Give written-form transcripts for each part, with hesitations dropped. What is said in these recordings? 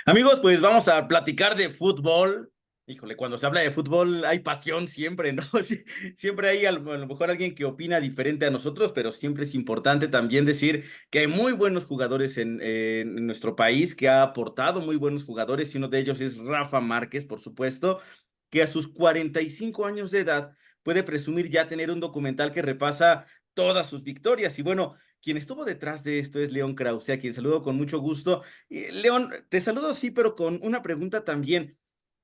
Amigos, pues vamos a platicar de fútbol. Híjole, cuando se habla de fútbol hay pasión siempre, ¿no? Sí, siempre hay a lo mejor alguien que opina diferente a nosotros, pero siempre es importante también decir que hay muy buenos jugadores en nuestro país, que ha aportado muy buenos jugadores, y uno de ellos es Rafa Márquez, por supuesto, que a sus 45 años de edad puede presumir ya tener un documental que repasa todas sus victorias. Y bueno, quien estuvo detrás de esto es León Krause, a quien saludo con mucho gusto. León, te saludo sí, pero con una pregunta también.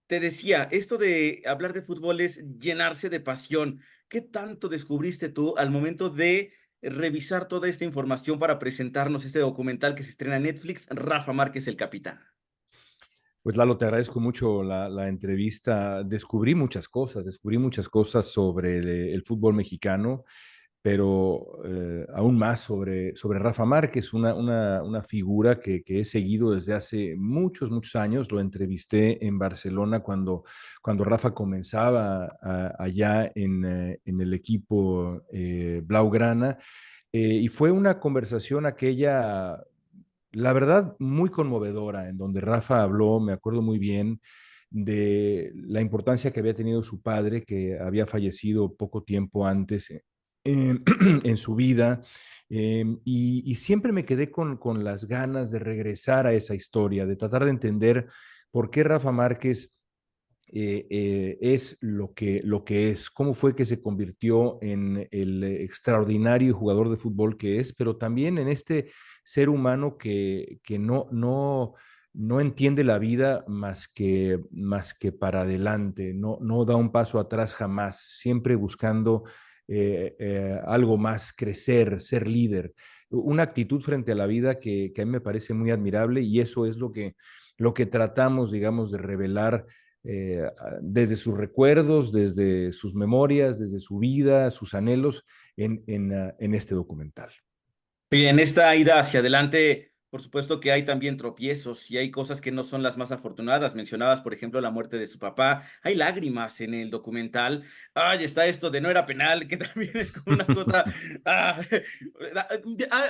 Te decía, esto de hablar de fútbol es llenarse de pasión. ¿Qué tanto descubriste tú al momento de revisar toda esta información para presentarnos este documental que se estrena en Netflix, Rafa Márquez, el capitán? Pues Lalo, te agradezco mucho la entrevista. Descubrí muchas cosas sobre el fútbol mexicano, pero aún más sobre Rafa Márquez, una figura que he seguido desde hace muchos años. Lo entrevisté en Barcelona cuando Rafa comenzaba allá en el equipo Blaugrana. Y fue una conversación aquella, la verdad, muy conmovedora, en donde Rafa habló, me acuerdo muy bien, de la importancia que había tenido su padre, que había fallecido poco tiempo antes en su vida. Y siempre me quedé con las ganas de regresar a esa historia, de tratar de entender por qué Rafa Márquez es lo que es, cómo fue que se convirtió en el extraordinario jugador de fútbol que es, pero también en este ser humano que no entiende la vida más que para adelante, no da un paso atrás jamás, siempre buscando algo más, crecer, ser líder, una actitud frente a la vida que a mí me parece muy admirable, y eso es lo que tratamos, digamos, de revelar desde sus recuerdos, desde sus memorias, desde su vida, sus anhelos en este documental. Y en esta ida hacia adelante, por supuesto que hay también tropiezos y hay cosas que no son las más afortunadas. Mencionabas, por ejemplo, la muerte de su papá. Hay lágrimas en el documental. Ay, está esto de no era penal, que también es como una cosa. ah,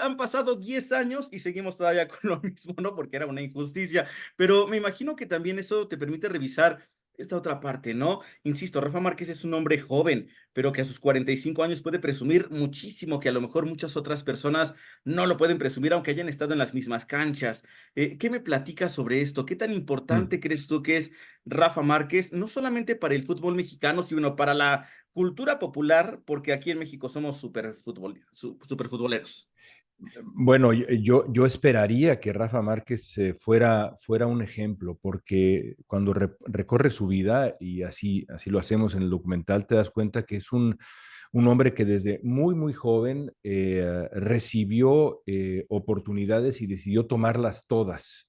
Han pasado 10 años y seguimos todavía con lo mismo, ¿no? Porque era una injusticia. Pero me imagino que también eso te permite revisar esta otra parte, ¿no? Insisto, Rafa Márquez es un hombre joven, pero que a sus 45 años puede presumir muchísimo, que a lo mejor muchas otras personas no lo pueden presumir aunque hayan estado en las mismas canchas. ¿Qué me platicas sobre esto? ¿Qué tan Mm. importante crees tú que es Rafa Márquez, no solamente para el fútbol mexicano, sino para la cultura popular? Porque aquí en México somos súper futboleros. Bueno, yo esperaría que Rafa Márquez fuera un ejemplo, porque cuando recorre su vida, y así lo hacemos en el documental, te das cuenta que es un hombre que desde muy joven recibió oportunidades y decidió tomarlas todas.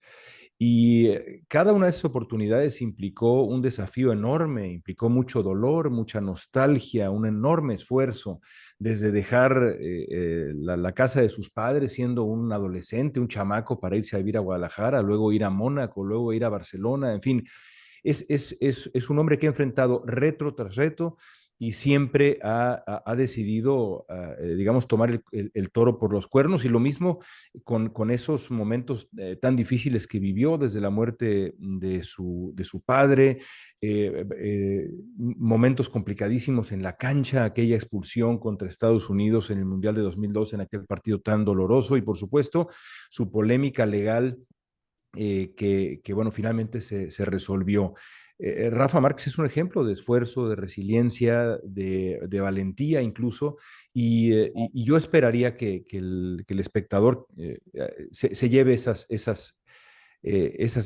Y cada una de esas oportunidades implicó un desafío enorme, implicó mucho dolor, mucha nostalgia, un enorme esfuerzo, desde dejar la casa de sus padres siendo un adolescente, un chamaco, para irse a vivir a Guadalajara, luego ir a Mónaco, luego ir a Barcelona, en fin, es un hombre que ha enfrentado reto tras reto y siempre ha decidido, digamos, tomar el toro por los cuernos, y lo mismo con esos momentos tan difíciles que vivió, desde la muerte de su padre, momentos complicadísimos en la cancha, aquella expulsión contra Estados Unidos en el Mundial de 2002, en aquel partido tan doloroso, y por supuesto su polémica legal bueno, finalmente se resolvió. Rafa Márquez es un ejemplo de esfuerzo, de resiliencia, de valentía incluso, y yo esperaría que el espectador se lleve esas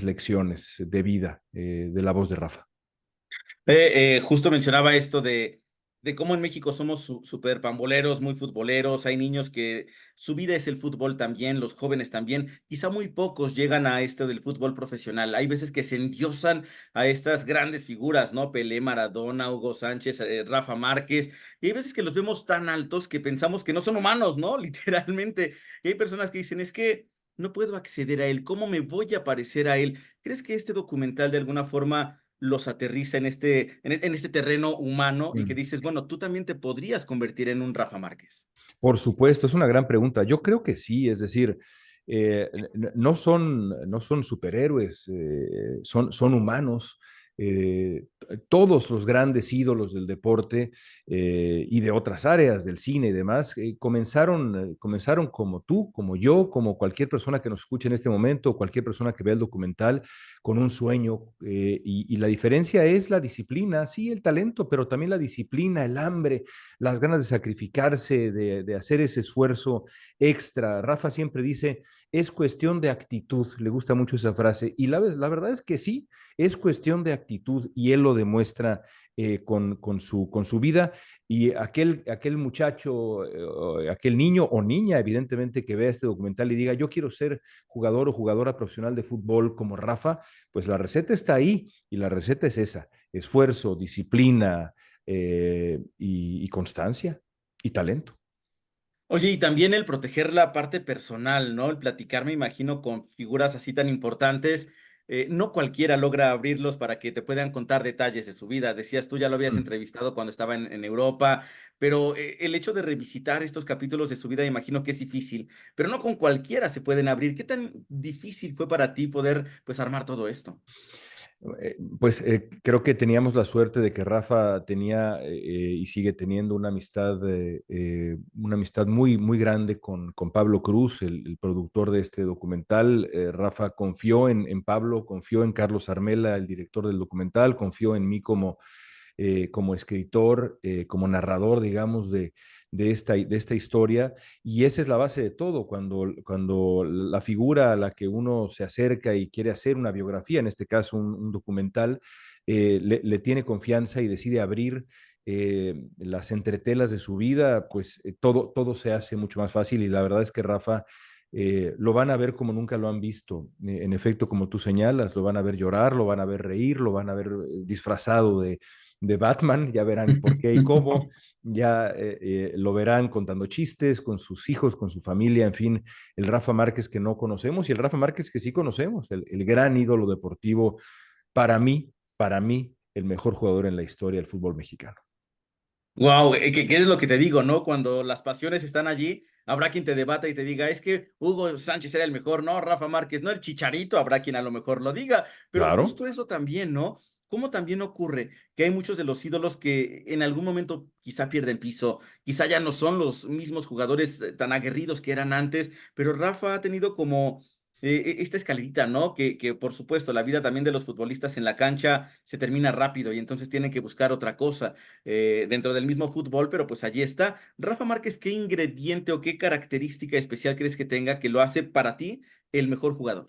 lecciones de vida de la voz de Rafa. Justo mencionaba esto de cómo en México somos súper pamboleros, muy futboleros. Hay niños que su vida es el fútbol también, los jóvenes también. Quizá muy pocos llegan a esto del fútbol profesional. Hay veces que se endiosan a estas grandes figuras, ¿no? Pelé, Maradona, Hugo Sánchez, Rafa Márquez. Y hay veces que los vemos tan altos que pensamos que no son humanos, ¿no? Literalmente. Y hay personas que dicen, es que no puedo acceder a él. ¿Cómo me voy a parecer a él? ¿Crees que este documental de alguna forma los aterriza en este terreno humano y que Mm. dices, bueno, tú también te podrías convertir en un Rafa Márquez? Por supuesto, es una gran pregunta. Yo creo que sí, es decir, no son superhéroes, son humanos. Todos los grandes ídolos del deporte y de otras áreas, del cine y demás, comenzaron como tú, como yo, como cualquier persona que nos escuche en este momento, cualquier persona que vea el documental, con un sueño. Y la diferencia es la disciplina, sí, el talento, pero también la disciplina, el hambre, las ganas de sacrificarse, de hacer ese esfuerzo extra. Rafa siempre dice, es cuestión de actitud, le gusta mucho esa frase, y la verdad es que sí, es cuestión de actitud, y él lo demuestra con su vida. Y aquel muchacho, aquel niño o niña, evidentemente, que vea este documental y diga, yo quiero ser jugador o jugadora profesional de fútbol como Rafa, pues la receta está ahí, y la receta es esa: esfuerzo, disciplina, y constancia y talento. Oye, y también el proteger la parte personal, ¿no? El platicar, me imagino, con figuras así tan importantes. No cualquiera logra abrirlos para que te puedan contar detalles de su vida. Decías, tú ya lo habías Mm. entrevistado cuando estaba en Europa, pero el hecho de revisitar estos capítulos de su vida, imagino que es difícil, pero no con cualquiera se pueden abrir. ¿Qué tan difícil fue para ti poder, pues, armar todo esto? Pues creo que teníamos la suerte de que Rafa tenía y sigue teniendo una amistad muy, muy grande con Pablo Cruz, el productor de este documental. Rafa confió en Pablo, confió en Carlos Armela, el director del documental, confió en mí como escritor, como narrador, digamos, de esta historia. Y esa es la base de todo, cuando la figura a la que uno se acerca y quiere hacer una biografía, en este caso un documental, le tiene confianza y decide abrir las entretelas de su vida, pues todo se hace mucho más fácil. Y la verdad es que Rafa lo van a ver como nunca lo han visto. En efecto, como tú señalas, lo van a ver llorar, lo van a ver reír, lo van a ver disfrazado de Batman, ya verán por qué y cómo, ya lo verán contando chistes con sus hijos, con su familia, en fin, el Rafa Márquez que no conocemos y el Rafa Márquez que sí conocemos, el gran ídolo deportivo, para mí, el mejor jugador en la historia del fútbol mexicano. Wow, ¿qué es lo que te digo, no? Cuando las pasiones están allí, habrá quien te debata y te diga, es que Hugo Sánchez era el mejor, no, Rafa Márquez, no el Chicharito, habrá quien a lo mejor lo diga, pero Claro. justo eso también, ¿no? ¿Cómo también ocurre que hay muchos de los ídolos que en algún momento quizá pierden piso, quizá ya no son los mismos jugadores tan aguerridos que eran antes, pero Rafa ha tenido como esta escalerita, ¿no? Que por supuesto la vida también de los futbolistas en la cancha se termina rápido y entonces tienen que buscar otra cosa dentro del mismo fútbol, pero pues allí está. Rafa Márquez, ¿qué ingrediente o qué característica especial crees que tenga que lo hace para ti el mejor jugador?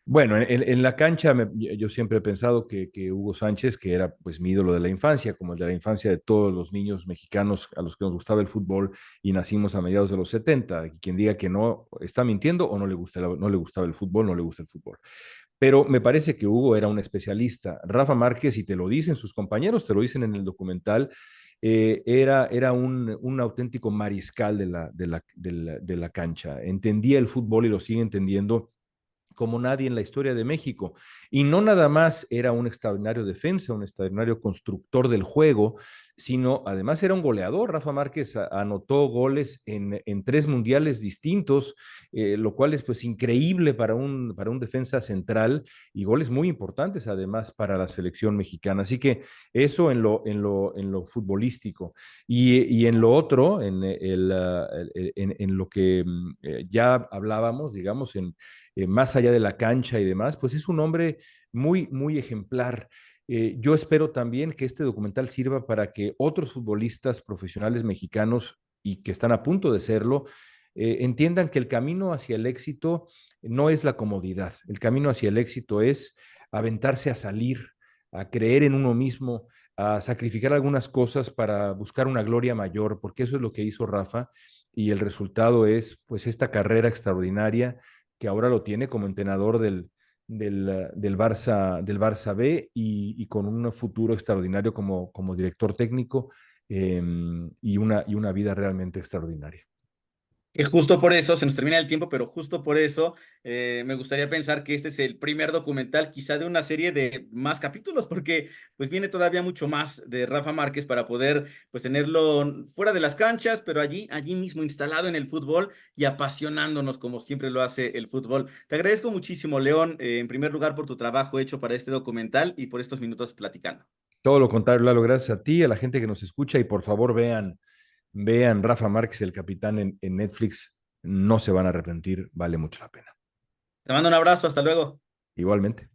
Bueno, en la cancha yo siempre he pensado que Hugo Sánchez, que era pues mi ídolo de la infancia, como el de la infancia de todos los niños mexicanos a los que nos gustaba el fútbol y nacimos a mediados de los 70, y quien diga que no está mintiendo o no le gustaba el fútbol, no le gusta el fútbol. Pero me parece que Hugo era un especialista. Rafa Márquez, y te lo dicen sus compañeros, te lo dicen en el documental, era un auténtico mariscal de la cancha. Entendía el fútbol y lo sigue entendiendo como nadie en la historia de México. Y no nada más era un extraordinario defensa, un extraordinario constructor del juego, sino además era un goleador. Rafa Márquez anotó goles en 3 mundiales distintos, lo cual es pues increíble para un defensa central, y goles muy importantes además para la selección mexicana. Así que eso en lo futbolístico. Y en lo otro, en lo que ya hablábamos, digamos, más allá de la cancha y demás, pues es un hombre muy, muy ejemplar. Yo espero también que este documental sirva para que otros futbolistas profesionales mexicanos y que están a punto de serlo, entiendan que el camino hacia el éxito no es la comodidad, el camino hacia el éxito es aventarse a salir, a creer en uno mismo, a sacrificar algunas cosas para buscar una gloria mayor, porque eso es lo que hizo Rafa, y el resultado es pues esta carrera extraordinaria que ahora lo tiene como entrenador del Barça B, y con un futuro extraordinario como director técnico, y una vida realmente extraordinaria. Que justo por eso se nos termina el tiempo, pero justo por eso me gustaría pensar que este es el primer documental quizá de una serie de más capítulos, porque pues viene todavía mucho más de Rafa Márquez para poder pues tenerlo fuera de las canchas, pero allí mismo instalado en el fútbol y apasionándonos como siempre lo hace el fútbol. Te agradezco muchísimo, León, en primer lugar por tu trabajo hecho para este documental y por estos minutos platicando. Todo lo contrario, Lalo, gracias a ti, a la gente que nos escucha y por favor vean Rafa Márquez, el capitán en Netflix, no se van a arrepentir, vale mucho la pena. Te mando un abrazo, hasta luego. Igualmente.